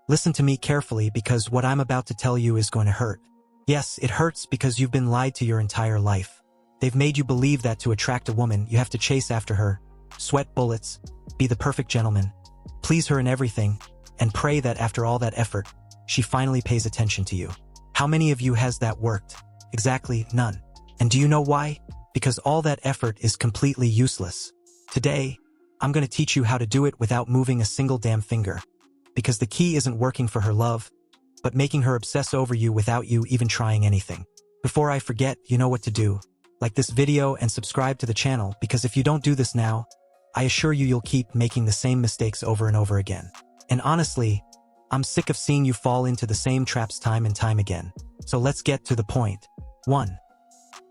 Listen to me carefully because what I'm about to tell you is going to hurt. Yes, it hurts because you've been lied to your entire life. They've made you believe that to attract a woman, you have to chase after her, sweat bullets, be the perfect gentleman, please her in everything, and pray that after all that effort, she finally pays attention to you. How many of you has that worked? Exactly none. And do you know why? Because all that effort is completely useless. Today, I'm going to teach you how to do it without moving a single damn finger. Because the key isn't working for her love, but making her obsess over you without you even trying anything. Before I forget, you know what to do. Like this video and subscribe to the channel, because if you don't do this now, I assure you you'll keep making the same mistakes over and over again. And honestly, I'm sick of seeing you fall into the same traps time and time again. So let's get to the point. 1.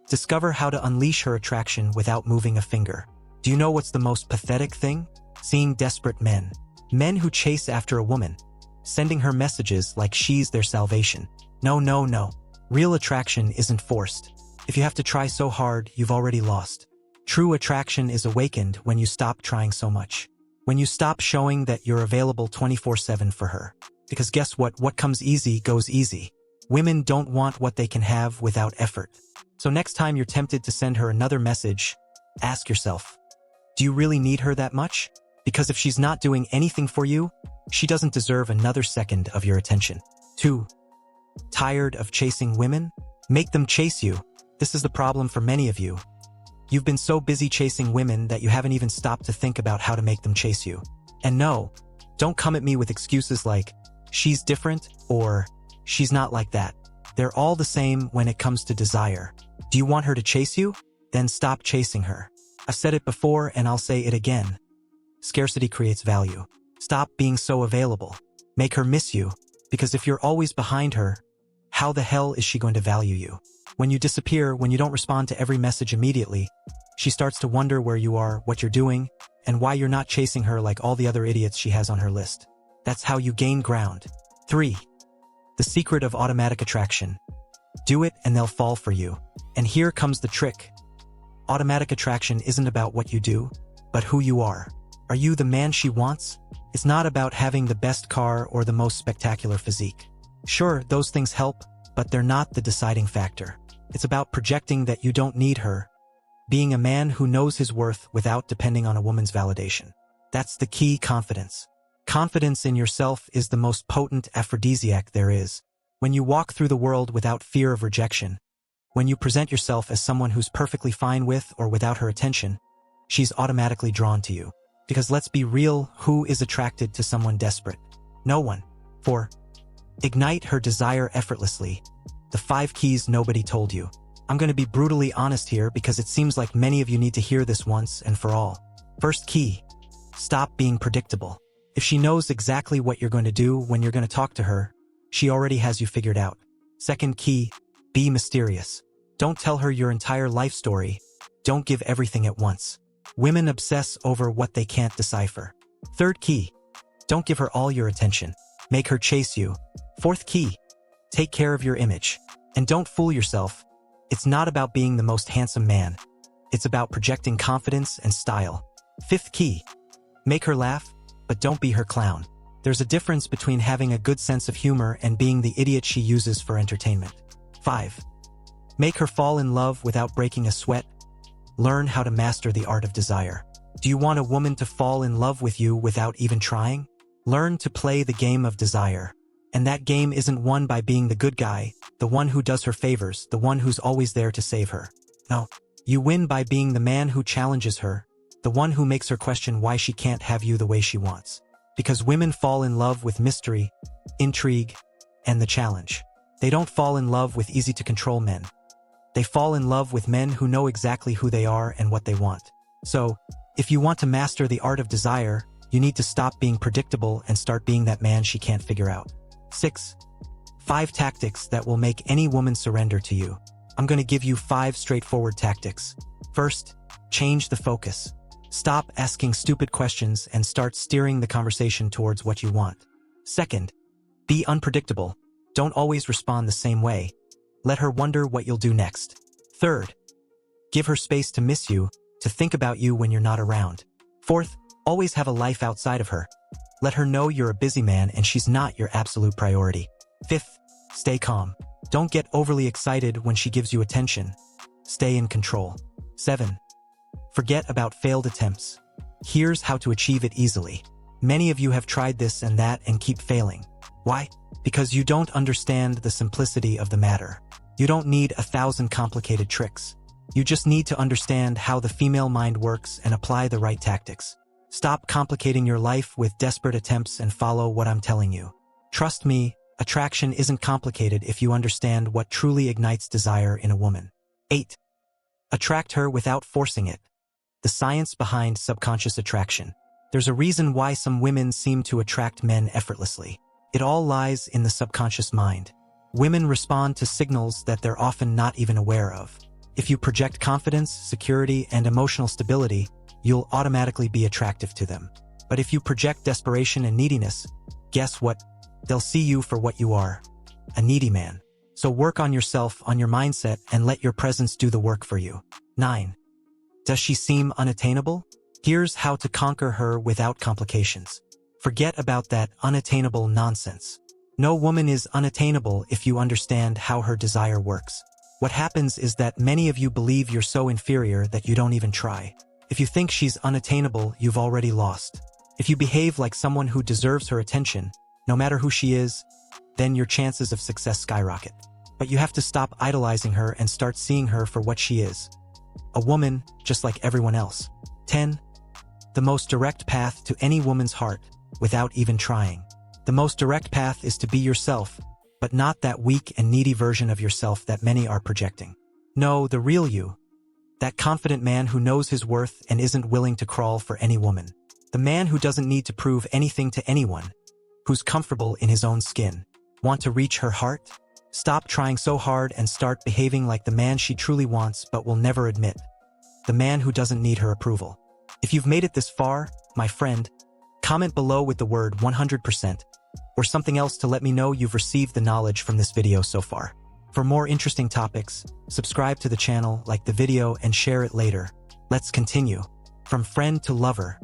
Discover how to unleash her attraction without moving a finger. Do you know what's the most pathetic thing? Seeing desperate men. Men who chase after a woman, sending her messages like she's their salvation. No, no, no. Real attraction isn't forced. If you have to try so hard, you've already lost. True attraction is awakened when you stop trying so much. When you stop showing that you're available 24/7 for her. Because guess what? What comes easy goes easy. Women don't want what they can have without effort. So next time you're tempted to send her another message, ask yourself, do you really need her that much? Because if she's not doing anything for you, she doesn't deserve another second of your attention. 2. Tired of chasing women? Make them chase you. This is the problem for many of you. You've been so busy chasing women that you haven't even stopped to think about how to make them chase you. And no, don't come at me with excuses like, she's different or she's not like that. They're all the same when it comes to desire. Do you want her to chase you? Then stop chasing her. I've said it before and I'll say it again. Scarcity creates value. Stop being so available. Make her miss you, because if you're always behind her, how the hell is she going to value you? When you disappear, when you don't respond to every message immediately, she starts to wonder where you are, what you're doing, and why you're not chasing her like all the other idiots she has on her list. That's how you gain ground. 3. The secret of automatic attraction. Do it and they'll fall for you. And here comes the trick. Automatic attraction isn't about what you do, but who you are. Are you the man she wants? It's not about having the best car or the most spectacular physique. Sure, those things help, but they're not the deciding factor. It's about projecting that you don't need her, being a man who knows his worth without depending on a woman's validation. That's the key. Confidence. Confidence in yourself is the most potent aphrodisiac there is. When you walk through the world without fear of rejection, when you present yourself as someone who's perfectly fine with or without her attention, she's automatically drawn to you. Because let's be real, who is attracted to someone desperate? No one. 4. Ignite her desire effortlessly. The 5 keys nobody told you. I'm going to be brutally honest here because it seems like many of you need to hear this once and for all. First key. Stop being predictable. If she knows exactly what you're going to do when you're going to talk to her, she already has you figured out. Second key. Be mysterious. Don't tell her your entire life story. Don't give everything at once. Women obsess over what they can't decipher. Third key. Don't give her all your attention. Make her chase you. Fourth key. Take care of your image. And don't fool yourself. It's not about being the most handsome man. It's about projecting confidence and style. Fifth key. Make her laugh, but don't be her clown. There's a difference between having a good sense of humor and being the idiot she uses for entertainment. 5. Make her fall in love without breaking a sweat. Learn how to master the art of desire. Do you want a woman to fall in love with you without even trying? Learn to play the game of desire. And that game isn't won by being the good guy, the one who does her favors, the one who's always there to save her. No, you win by being the man who challenges her, the one who makes her question why she can't have you the way she wants. Because women fall in love with mystery, intrigue, and the challenge. They don't fall in love with easy-to-control men. They fall in love with men who know exactly who they are and what they want. So, if you want to master the art of desire, you need to stop being predictable and start being that man she can't figure out. 6. 5 tactics that will make any woman surrender to you. I'm going to give you 5 straightforward tactics. First, change the focus. Stop asking stupid questions and start steering the conversation towards what you want. Second, be unpredictable. Don't always respond the same way. Let her wonder what you'll do next. Third, give her space to miss you, to think about you when you're not around. Fourth, always have a life outside of her. Let her know you're a busy man and she's not your absolute priority. 5th, stay calm. Don't get overly excited when she gives you attention. Stay in control. 7. Forget about failed attempts. Here's how to achieve it easily. Many of you have tried this and that and keep failing. Why? Because you don't understand the simplicity of the matter. You don't need 1,000 complicated tricks. You just need to understand how the female mind works and apply the right tactics. Stop complicating your life with desperate attempts and follow what I'm telling you. Trust me, attraction isn't complicated if you understand what truly ignites desire in a woman. 8. Attract her without forcing it. The science behind subconscious attraction. There's a reason why some women seem to attract men effortlessly. It all lies in the subconscious mind. Women respond to signals that they're often not even aware of. If you project confidence, security, and emotional stability, you'll automatically be attractive to them. But if you project desperation and neediness, guess what? They'll see you for what you are, a needy man. So work on yourself, on your mindset, and let your presence do the work for you. 9. Does she seem unattainable? Here's how to conquer her without complications. Forget about that unattainable nonsense. No woman is unattainable if you understand how her desire works. What happens is that many of you believe you're so inferior that you don't even try. If you think she's unattainable, you've already lost. If you behave like someone who deserves her attention, no matter who she is, then your chances of success skyrocket. But you have to stop idolizing her and start seeing her for what she is. A woman, just like everyone else. 10. The most direct path to any woman's heart, without even trying. The most direct path is to be yourself, but not that weak and needy version of yourself that many are projecting. No, the real you. That confident man who knows his worth and isn't willing to crawl for any woman. The man who doesn't need to prove anything to anyone, who's comfortable in his own skin. Want to reach her heart? Stop trying so hard and start behaving like the man she truly wants but will never admit. The man who doesn't need her approval. If you've made it this far, my friend, comment below with the word 100% or something else to let me know you've received the knowledge from this video so far. For more interesting topics, subscribe to the channel, like the video, and share it later. Let's continue. From friend to lover.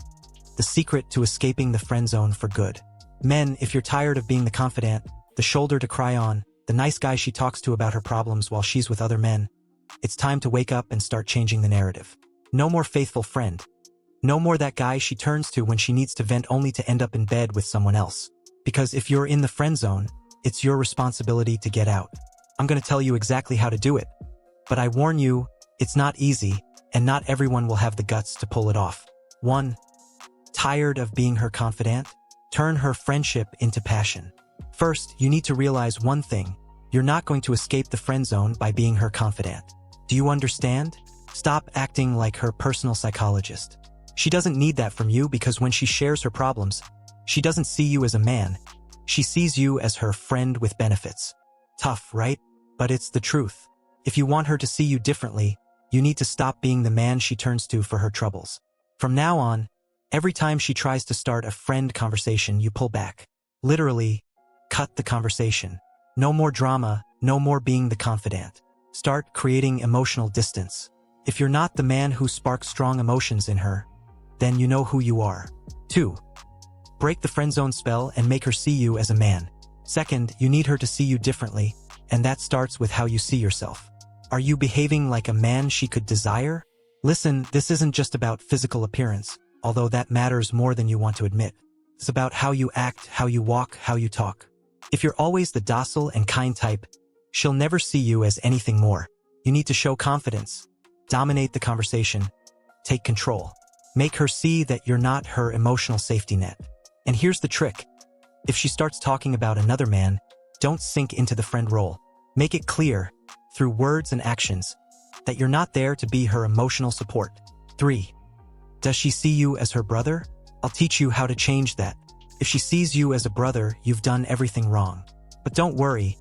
The secret to escaping the friend zone for good. Men, if you're tired of being the confidant, the shoulder to cry on, the nice guy she talks to about her problems while she's with other men, it's time to wake up and start changing the narrative. No more faithful friend. No more that guy she turns to when she needs to vent only to end up in bed with someone else. Because if you're in the friend zone, it's your responsibility to get out. I'm going to tell you exactly how to do it. But I warn you, it's not easy, and not everyone will have the guts to pull it off. 1. Tired of being her confidant? Turn her friendship into passion. First, you need to realize one thing. You're not going to escape the friend zone by being her confidant. Do you understand? Stop acting like her personal psychologist. She doesn't need that from you because when she shares her problems, she doesn't see you as a man. She sees you as her friend with benefits. Tough, right? But it's the truth. If you want her to see you differently, you need to stop being the man she turns to for her troubles. From now on, every time she tries to start a friend conversation, you pull back. Literally, cut the conversation. No more drama, no more being the confidant. Start creating emotional distance. If you're not the man who sparks strong emotions in her, then you know who you are. 2. Break the friend zone spell and make her see you as a man. Second, you need her to see you differently, and that starts with how you see yourself. Are you behaving like a man she could desire? Listen, this isn't just about physical appearance, although that matters more than you want to admit. It's about how you act, how you walk, how you talk. If you're always the docile and kind type, she'll never see you as anything more. You need to show confidence, dominate the conversation, take control. Make her see that you're not her emotional safety net. And here's the trick. If she starts talking about another man, don't sink into the friend role. Make it clear, through words and actions, that you're not there to be her emotional support. 3. Does she see you as her brother? I'll teach you how to change that. If she sees you as a brother, you've done everything wrong. But don't worry,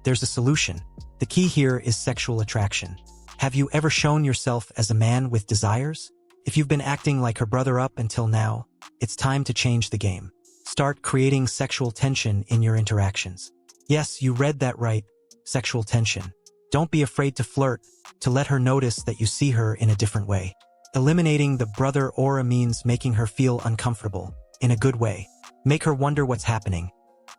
there's a solution. The key here is sexual attraction. Have you ever shown yourself as a man with desires? If you've been acting like her brother up until now, it's time to change the game. Start creating sexual tension in your interactions. Yes, you read that right, sexual tension. Don't be afraid to flirt, to let her notice that you see her in a different way. Eliminating the brother aura means making her feel uncomfortable, in a good way. Make her wonder what's happening,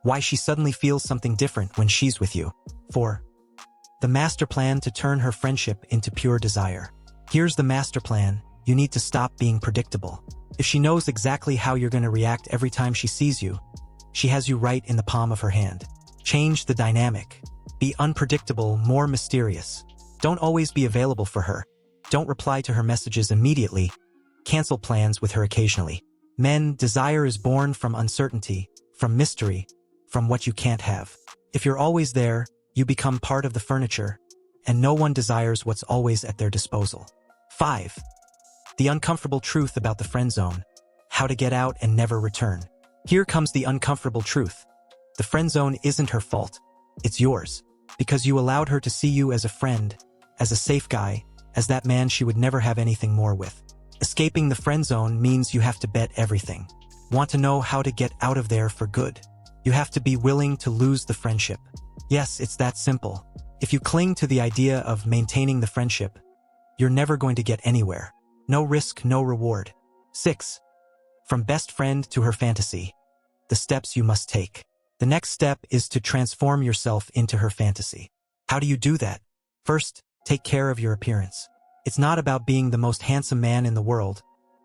why she suddenly feels something different when she's with you. 4. The master plan to turn her friendship into pure desire. Here's the master plan. You need to stop being predictable. If she knows exactly how you're going to react every time she sees you, she has you right in the palm of her hand. Change the dynamic. Be unpredictable, more mysterious. Don't always be available for her. Don't reply to her messages immediately. Cancel plans with her occasionally. Men, desire is born from uncertainty, from mystery, from what you can't have. If you're always there, you become part of the furniture, and no one desires what's always at their disposal. 5. The uncomfortable truth about the friend zone. How to get out and never return. Here comes the uncomfortable truth. The friend zone isn't her fault. It's yours, because you allowed her to see you as a friend, as a safe guy, as that man she would never have anything more with. Escaping the friend zone means you have to bet everything. Want to know how to get out of there for good? You have to be willing to lose the friendship. Yes, it's that simple. If you cling to the idea of maintaining the friendship, you're never going to get anywhere. No risk, no reward. 6. From best friend to her fantasy. The steps you must take. The next step is to transform yourself into her fantasy. How do you do that? First, take care of your appearance. It's not about being the most handsome man in the world,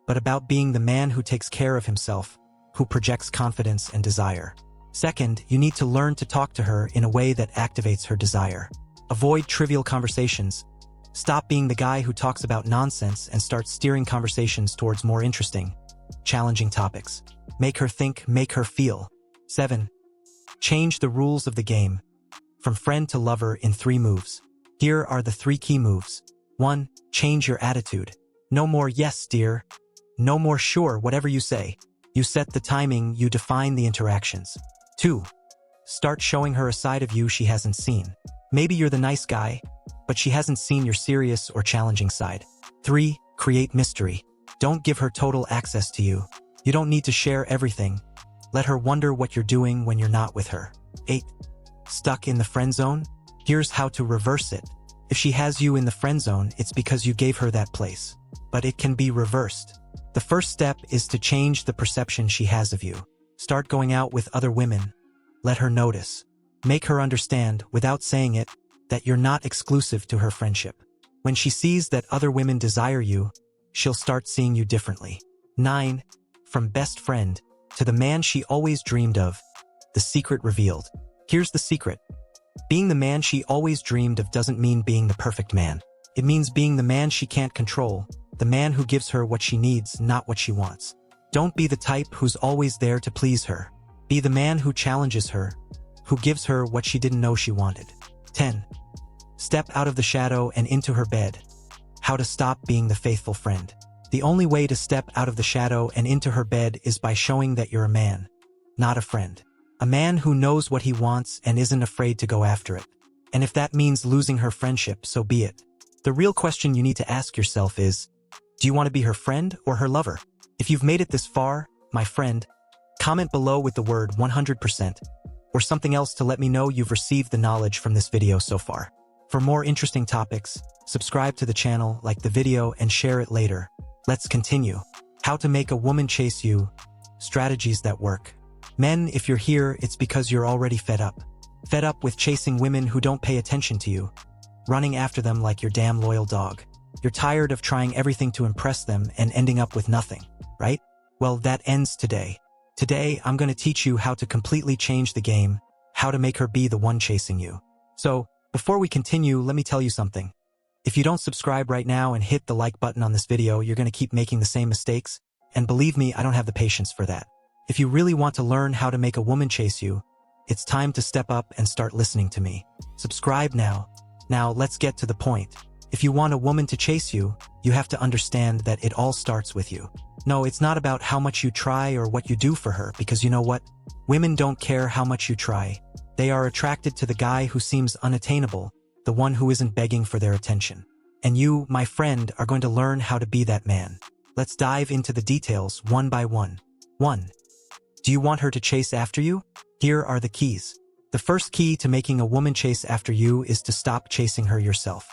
but about being the man who takes care of himself, who projects confidence and desire. Second, you need to learn to talk to her in a way that activates her desire. Avoid trivial conversations. Stop being the guy who talks about nonsense and start steering conversations towards more interesting, challenging topics. Make her think, make her feel. 7. Change the rules of the game. From friend to lover in 3 moves. Here are the 3 key moves. 1. Change your attitude. No more yes, dear. No more sure, whatever you say. You set the timing, you define the interactions. 2. Start showing her a side of you she hasn't seen. Maybe you're the nice guy, but she hasn't seen your serious or challenging side. 3. Create mystery. Don't give her total access to you. You don't need to share everything. Let her wonder what you're doing when you're not with her. 8. Stuck in the friend zone? Here's how to reverse it. If she has you in the friend zone, it's because you gave her that place. But it can be reversed. The first step is to change the perception she has of you. Start going out with other women. Let her notice. Make her understand, without saying it, that you're not exclusive to her friendship. When she sees that other women desire you, she'll start seeing you differently. 9. From best friend to the man she always dreamed of. The secret revealed. Here's the secret. Being the man she always dreamed of doesn't mean being the perfect man. It means being the man she can't control, the man who gives her what she needs, not what she wants. Don't be the type who's always there to please her. Be the man who challenges her, who gives her what she didn't know she wanted. 10. Step out of the shadow and into her bed. How to stop being the faithful friend. The only way to step out of the shadow and into her bed is by showing that you're a man, not a friend. A man who knows what he wants and isn't afraid to go after it. And if that means losing her friendship, so be it. The real question you need to ask yourself is, do you want to be her friend or her lover? If you've made it this far, my friend, comment below with the word 100% or something else to let me know you've received the knowledge from this video so far. For more interesting topics, subscribe to the channel, like the video, and share it later. Let's continue. How to make a woman chase you. Strategies that work. Men, if you're here, it's because you're already fed up. Fed up with chasing women who don't pay attention to you, running after them like your damn loyal dog. You're tired of trying everything to impress them and ending up with nothing, right? Well, that ends today. Today, I'm going to teach you how to completely change the game, how to make her be the one chasing you. So, before we continue, let me tell you something. If you don't subscribe right now and hit the like button on this video, you're going to keep making the same mistakes, and believe me, I don't have the patience for that. If you really want to learn how to make a woman chase you, it's time to step up and start listening to me. Subscribe now. Now, let's get to the point. If you want a woman to chase you, you have to understand that it all starts with you. No, it's not about how much you try or what you do for her, because you know what? Women don't care how much you try. They are attracted to the guy who seems unattainable, the one who isn't begging for their attention. And you, my friend, are going to learn how to be that man. Let's dive into the details one by one. 1. Do you want her to chase after you? Here are the keys. The first key to making a woman chase after you is to stop chasing her yourself.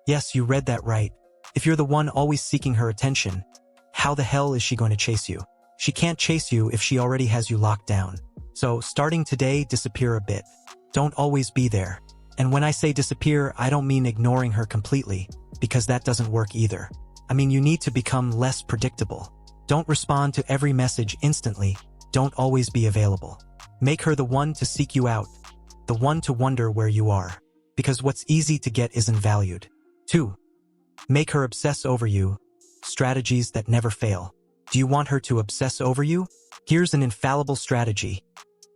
Yes, you read that right. If you're the one always seeking her attention, how the hell is she going to chase you? She can't chase you if she already has you locked down. So, starting today, disappear a bit. Don't always be there. And when I say disappear, I don't mean ignoring her completely, because that doesn't work either. I mean, you need to become less predictable. Don't respond to every message instantly. Don't always be available. Make her the one to seek you out, the one to wonder where you are. Because what's easy to get isn't valued. 2. Make her obsess over you. Strategies that never fail. Do you want her to obsess over you? Here's an infallible strategy.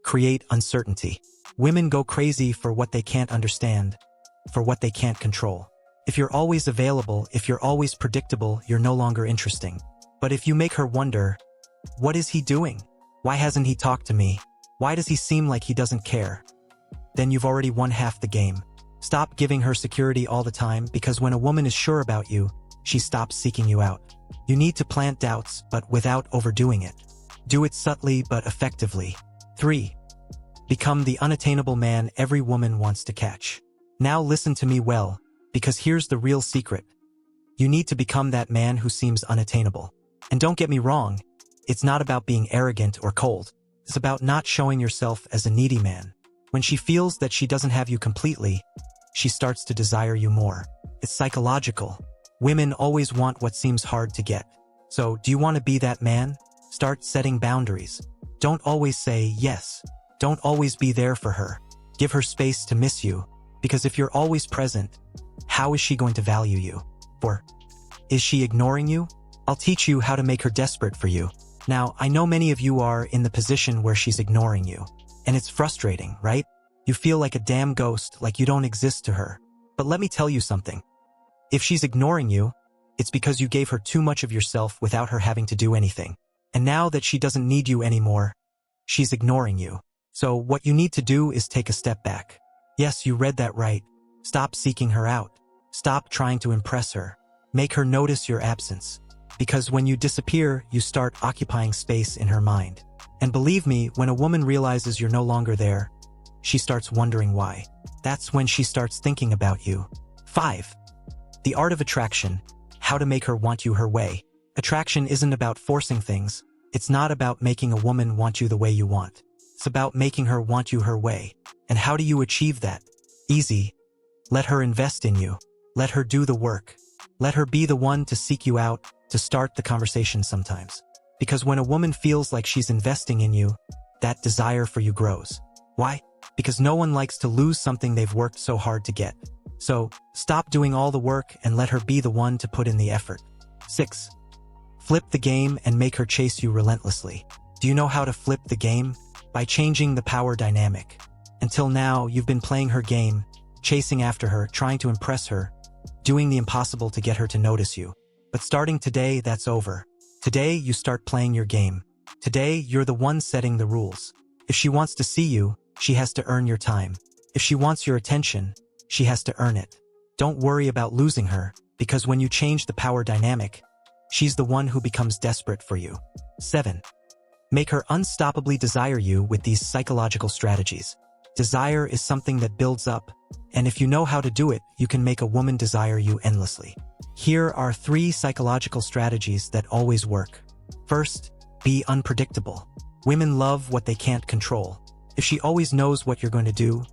Create uncertainty. Women go crazy for what they can't understand, for what they can't control. If you're always available, if you're always predictable, you're no longer interesting. But if you make her wonder, what is he doing? Why hasn't he talked to me? Why does he seem like he doesn't care? Then you've already won half the game. Stop giving her security all the time, because when a woman is sure about you, she stops seeking you out. You need to plant doubts, but without overdoing it. Do it subtly but effectively. 3. Become the unattainable man every woman wants to catch. Now listen to me well, because here's the real secret. You need to become that man who seems unattainable. And don't get me wrong, it's not about being arrogant or cold. It's about not showing yourself as a needy man. When she feels that she doesn't have you completely, she starts to desire you more. It's psychological. Women always want what seems hard to get. So, do you want to be that man? Start setting boundaries. Don't always say yes. Don't always be there for her. Give her space to miss you. Because if you're always present, how is she going to value you? 4. Is she ignoring you? I'll teach you how to make her desperate for you. Now, I know many of you are in the position where she's ignoring you. And it's frustrating, right? You feel like a damn ghost, like you don't exist to her. But let me tell you something. If she's ignoring you, it's because you gave her too much of yourself without her having to do anything. And now that she doesn't need you anymore, she's ignoring you. So what you need to do is take a step back. Yes, you read that right. Stop seeking her out. Stop trying to impress her. Make her notice your absence. Because when you disappear, you start occupying space in her mind. And believe me, when a woman realizes you're no longer there, she starts wondering why. That's when she starts thinking about you. 5. The art of attraction. How to make her want you her way. Attraction isn't about forcing things. It's not about making a woman want you the way you want. It's about making her want you her way. And how do you achieve that? Easy. Let her invest in you. Let her do the work. Let her be the one to seek you out, to start the conversation sometimes. Because when a woman feels like she's investing in you, that desire for you grows. Why? Because no one likes to lose something they've worked so hard to get. So, stop doing all the work and let her be the one to put in the effort. 6. Flip the game and make her chase you relentlessly. Do you know how to flip the game? By changing the power dynamic. Until now, you've been playing her game, chasing after her, trying to impress her, doing the impossible to get her to notice you. But starting today, that's over. Today, you start playing your game. Today, you're the one setting the rules. If she wants to see you, she has to earn your time. If she wants your attention, she has to earn it. Don't worry about losing her, because when you change the power dynamic, she's the one who becomes desperate for you. 7. Make her unstoppably desire you with these psychological strategies. Desire is something that builds up, and if you know how to do it, you can make a woman desire you endlessly. Here are 3 psychological strategies that always work. First, be unpredictable. Women love what they can't control. If she always knows what you're going to do,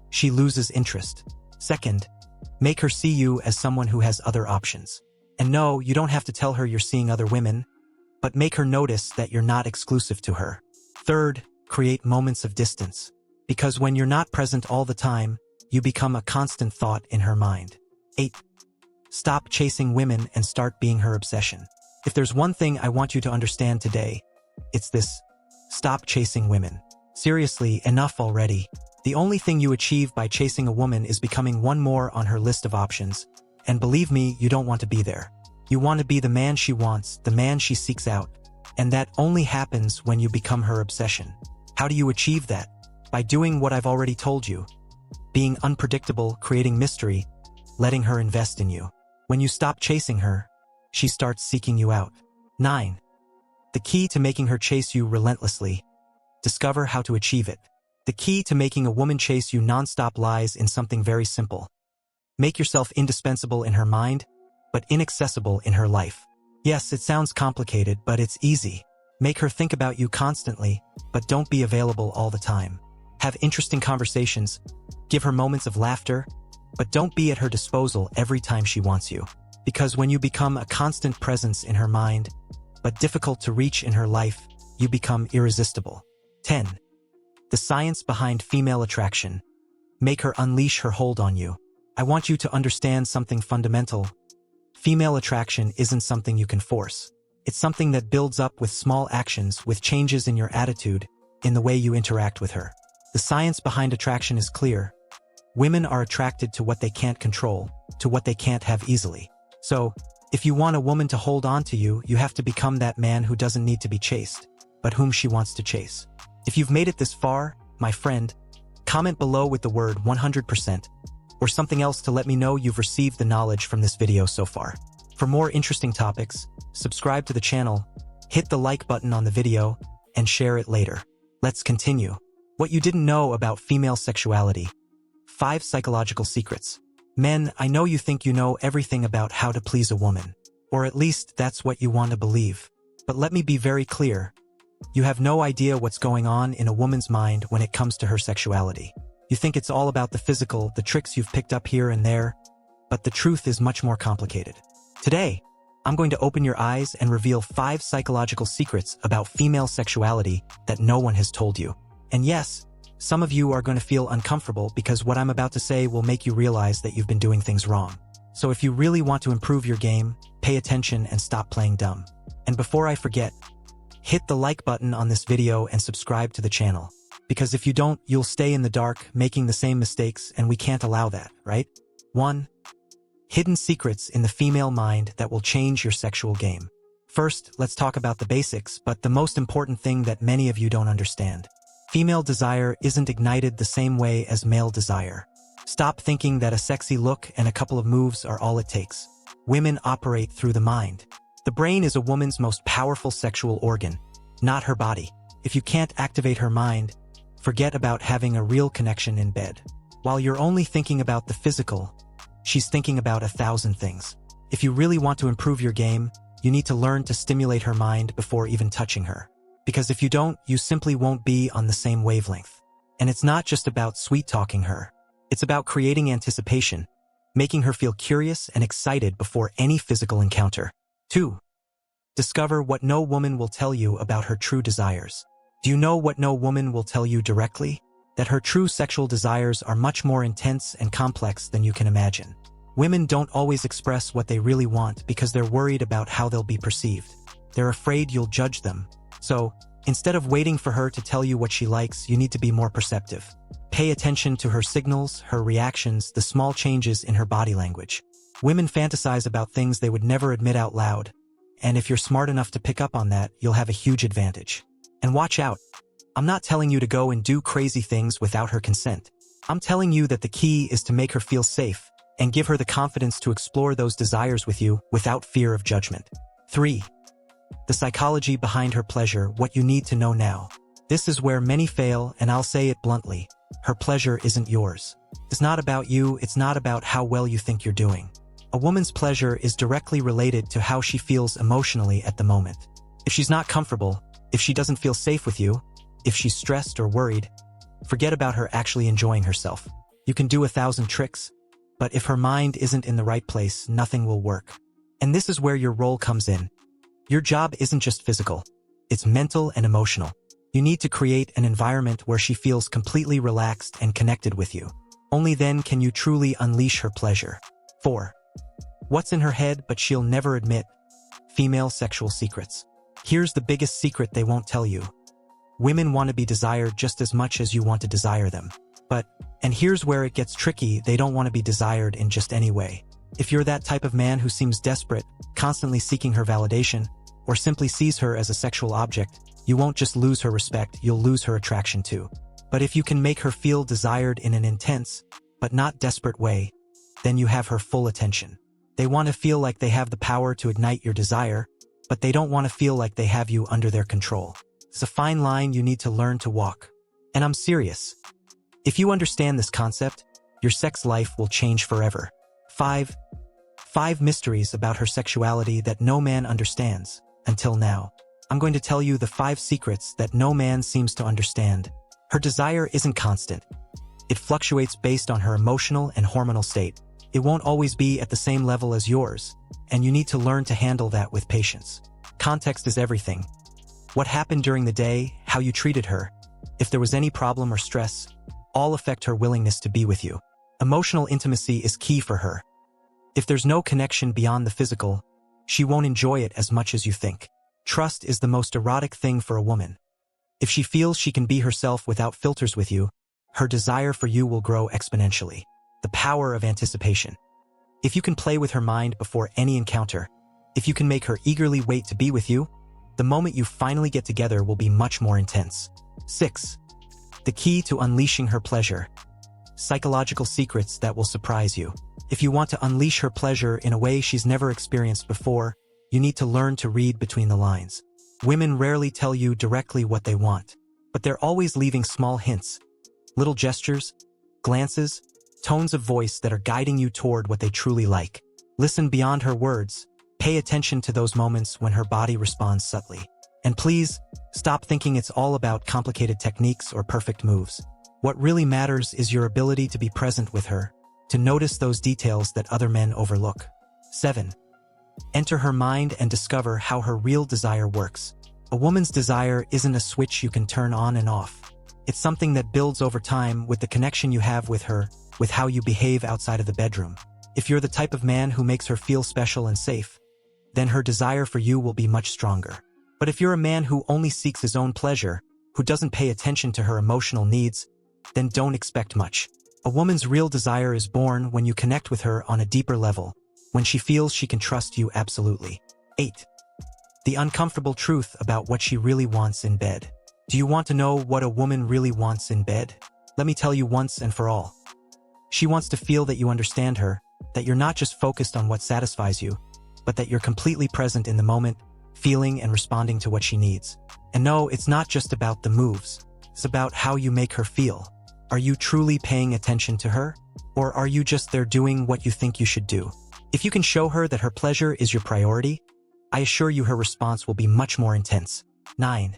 she loses interest. Second, make her see you as someone who has other options. And no, you don't have to tell her you're seeing other women, but make her notice that you're not exclusive to her. Third, create moments of distance. Because when you're not present all the time, you become a constant thought in her mind. 8. Stop chasing women and start being her obsession. If there's one thing I want you to understand today, it's this. Stop chasing women. Seriously, enough already. The only thing you achieve by chasing a woman is becoming one more on her list of options. And believe me, you don't want to be there. You want to be the man she wants, the man she seeks out. And that only happens when you become her obsession. How do you achieve that? By doing what I've already told you. Being unpredictable, creating mystery, letting her invest in you. When you stop chasing her, she starts seeking you out. 9. The key to making her chase you relentlessly. Discover how to achieve it. The key to making a woman chase you nonstop lies in something very simple. Make yourself indispensable in her mind, but inaccessible in her life. Yes, it sounds complicated, but it's easy. Make her think about you constantly, but don't be available all the time. Have interesting conversations. Give her moments of laughter, but don't be at her disposal every time she wants you. Because when you become a constant presence in her mind, but difficult to reach in her life, you become irresistible. 10. The science behind female attraction. Make her unleash her hold on you. I want you to understand something fundamental. Female attraction isn't something you can force. It's something that builds up with small actions, with changes in your attitude, in the way you interact with her. The science behind attraction is clear. Women are attracted to what they can't control, to what they can't have easily. So, if you want a woman to hold on to you, you have to become that man who doesn't need to be chased, but whom she wants to chase. If you've made it this far, my friend, comment below with the word 100% or something else to let me know you've received the knowledge from this video so far. For more interesting topics, subscribe to the channel, hit the like button on the video, and share it later. Let's continue. What you didn't know about female sexuality. 5 psychological secrets. Men, I know you think you know everything about how to please a woman, or at least that's what you want to believe. But let me be very clear. You have no idea what's going on in a woman's mind when it comes to her sexuality. You think it's all about the physical, the tricks you've picked up here and there, but the truth is much more complicated. Today, I'm going to open your eyes and reveal 5 psychological secrets about female sexuality that no one has told you. And yes, some of you are going to feel uncomfortable because what I'm about to say will make you realize that you've been doing things wrong. So if you really want to improve your game, pay attention and stop playing dumb. And before I forget, hit the like button on this video and subscribe to the channel. Because if you don't, you'll stay in the dark, making the same mistakes, and we can't allow that, right? 1. Hidden secrets in the female mind that will change your sexual game. First, let's talk about the basics, but the most important thing that many of you don't understand. Female desire isn't ignited the same way as male desire. Stop thinking that a sexy look and a couple of moves are all it takes. Women operate through the mind. The brain is a woman's most powerful sexual organ, not her body. If you can't activate her mind, forget about having a real connection in bed. While you're only thinking about the physical, she's thinking about 1,000 things. If you really want to improve your game, you need to learn to stimulate her mind before even touching her. Because if you don't, you simply won't be on the same wavelength. And it's not just about sweet-talking her. It's about creating anticipation, making her feel curious and excited before any physical encounter. 2. Discover what no woman will tell you about her true desires. Do you know what no woman will tell you directly? That her true sexual desires are much more intense and complex than you can imagine. Women don't always express what they really want because they're worried about how they'll be perceived. They're afraid you'll judge them. So, instead of waiting for her to tell you what she likes, you need to be more perceptive. Pay attention to her signals, her reactions, the small changes in her body language. Women fantasize about things they would never admit out loud, and if you're smart enough to pick up on that, you'll have a huge advantage. And watch out. I'm not telling you to go and do crazy things without her consent. I'm telling you that the key is to make her feel safe and give her the confidence to explore those desires with you without fear of judgment. 3. The psychology behind her pleasure, what you need to know now. This is where many fail, and I'll say it bluntly. Her pleasure isn't yours. It's not about you, it's not about how well you think you're doing. A woman's pleasure is directly related to how she feels emotionally at the moment. If she's not comfortable, if she doesn't feel safe with you, if she's stressed or worried, forget about her actually enjoying herself. You can do 1,000 tricks, but if her mind isn't in the right place, nothing will work. And this is where your role comes in. Your job isn't just physical, it's mental and emotional. You need to create an environment where she feels completely relaxed and connected with you. Only then can you truly unleash her pleasure. 4. What's in her head but she'll never admit? Female sexual secrets. Here's the biggest secret they won't tell you. Women want to be desired just as much as you want to desire them. And here's where it gets tricky, they don't want to be desired in just any way. If you're that type of man who seems desperate, constantly seeking her validation, or simply sees her as a sexual object, you won't just lose her respect, you'll lose her attraction too. But if you can make her feel desired in an intense, but not desperate way, then you have her full attention. They want to feel like they have the power to ignite your desire, but they don't want to feel like they have you under their control. It's a fine line you need to learn to walk. And I'm serious. If you understand this concept, your sex life will change forever. 5. 5 mysteries about her sexuality that no man understands, until now. I'm going to tell you the 5 secrets that no man seems to understand. Her desire isn't constant. It fluctuates based on her emotional and hormonal state. It won't always be at the same level as yours, and you need to learn to handle that with patience. Context is everything. What happened during the day, how you treated her, if there was any problem or stress, all affect her willingness to be with you. Emotional intimacy is key for her. If there's no connection beyond the physical, she won't enjoy it as much as you think. Trust is the most erotic thing for a woman. If she feels she can be herself without filters with you, her desire for you will grow exponentially. The power of anticipation. If you can play with her mind before any encounter, if you can make her eagerly wait to be with you, the moment you finally get together will be much more intense. 6. The key to unleashing her pleasure. Psychological secrets that will surprise you. If you want to unleash her pleasure in a way she's never experienced before, you need to learn to read between the lines. Women rarely tell you directly what they want, but they're always leaving small hints, little gestures, glances, tones of voice that are guiding you toward what they truly like. Listen beyond her words. Pay attention to those moments when her body responds subtly. And please, stop thinking it's all about complicated techniques or perfect moves. What really matters is your ability to be present with her, to notice those details that other men overlook. 7. Enter her mind and discover how her real desire works. A woman's desire isn't a switch you can turn on and off. It's something that builds over time with the connection you have with her, with how you behave outside of the bedroom. If you're the type of man who makes her feel special and safe, then her desire for you will be much stronger. But if you're a man who only seeks his own pleasure, who doesn't pay attention to her emotional needs, then don't expect much. A woman's real desire is born when you connect with her on a deeper level, when she feels she can trust you absolutely. 8. The uncomfortable truth about what she really wants in bed. Do you want to know what a woman really wants in bed? Let me tell you once and for all. She wants to feel that you understand her, that you're not just focused on what satisfies you, but that you're completely present in the moment, feeling and responding to what she needs. And no, it's not just about the moves. It's about how you make her feel. Are you truly paying attention to her? Or are you just there doing what you think you should do? If you can show her that her pleasure is your priority, I assure you her response will be much more intense. 9.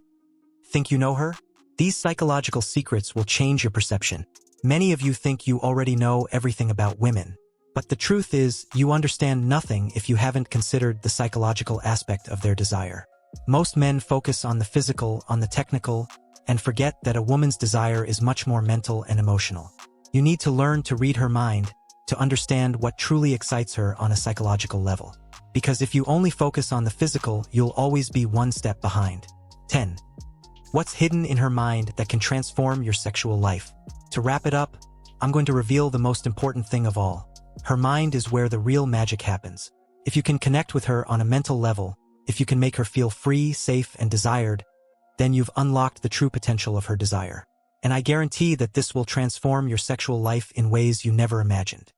Think you know her? These psychological secrets will change your perception. Many of you think you already know everything about women, but the truth is, you understand nothing if you haven't considered the psychological aspect of their desire. Most men focus on the physical, on the technical, and forget that a woman's desire is much more mental and emotional. You need to learn to read her mind, to understand what truly excites her on a psychological level. Because if you only focus on the physical, you'll always be one step behind. 10. What's hidden in her mind that can transform your sexual life? To wrap it up, I'm going to reveal the most important thing of all. Her mind is where the real magic happens. If you can connect with her on a mental level, if you can make her feel free, safe, and desired, then you've unlocked the true potential of her desire. And I guarantee that this will transform your sexual life in ways you never imagined.